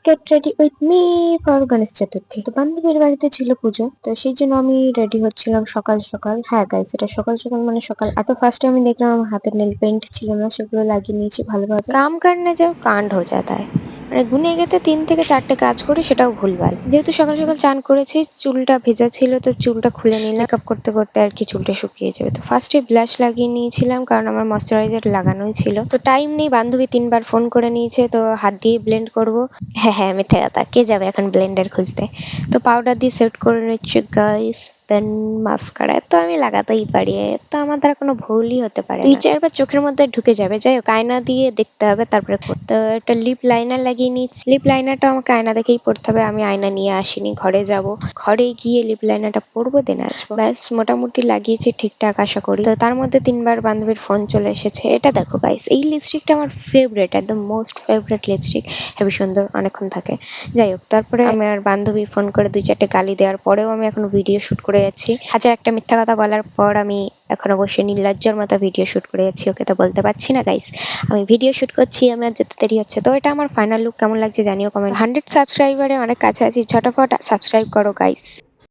Gate ready with me for Ganesh Chaturthi. তো বান্ধবীর বাড়িতে ছিল পুজো, তো সেই জন্য আমি রেডি হচ্ছিলাম সকাল সকাল। হ্যাঁ গাইস, এটা সকাল সকাল মানে সকাল এত ফার্স্টে আমি দেখলাম আমার হাতের নেল পেন্ট ছিল না, সেগুলো লাগিয়ে নিয়েছি ভালোভাবে। কাম করনে যাও কাণ্ড হয়ে যাতা হয়, মানে গুনে গেতে 3 থেকে 4টে কাজ করি, সেটাও ভুলভাল। যেহেতু সকাল সকাল চান করেছি, চুলটা ভেজা ছিল, তো চুলটা খুলে নিলাম। মেকআপ করতে করতে আর কি চুলটা শুকিয়ে যাবে। তো ফার্স্টে ব্লাশ লাগিয়ে নিয়েছিলাম, কারণ আমার ময়শ্চারাইজার লাগানোই ছিল। তো টাইম নেই, বান্ধবী 3বার ফোন করে নিয়েছে, তো হাত দিয়ে ব্লেন্ড করব। হ্যাঁ হ্যাঁ, মিথ্যে কথা, কে যাবে এখন ব্লেন্ডার খুঁজতে। তো পাউডার দিয়ে সেট করে নিচ্ছি গাইস। দেন মাস্কারা তো আমি লাগাতেই পারি, তো আমার দ্বারা কোনো ভুলই হতে পারে না। 2-4বার চোখের মধ্যে ঢুকে যাবে, যাই হোক আয়না দিয়ে দেখতে হবে তারপরে। তো একটা লিপ লাইনার লাগিয়ে নিচ্ছি। লিপ লাইনারটা আমাকে আয়না দেখেই পড়তে হবে, আমি আয়না নিয়ে আসিনি। ঘরে যাব, ঘরে গিয়ে লিপ লাইনারটা পরবো, দেন আসবো। ব্যাস মোটামুটি লাগিয়েছি ঠিকঠাক আশা করি। তো তার মধ্যে 3বার বান্ধবীর ফোন চলে এসেছে। এটা দেখো গাইস, এই লিপস্টিকটা আমার ফেভারিট, একদম মোস্ট ফেভারিট লিপস্টিক। হেবি সুন্দর, অনেকক্ষণ থাকে। যাই হোক, তারপরে আমার বান্ধবী ফোন করে 2-4টে গালি দেওয়ার পরেও আমি এখন ভিডিও শুট করে যাচ্ছি। হাজার একটা মিথ্যা কথা বলার পর আমি এখন অবশ্যই নির্লজ্জর মতো ভিডিও শুট করে যাচ্ছি। ওকে তো বলতে পারছি না গাইস, আমি ভিডিও শুট করছি, আমার যেতে দেরি হচ্ছে। তো এটা আমার ফাইনাল লুক কেমন লাগছে জানিও কমেন্ট। 100 সাবস্ক্রাইবারে অনেক কাছে আছি, ঝটাফট সাবস্ক্রাইব করো গাইস।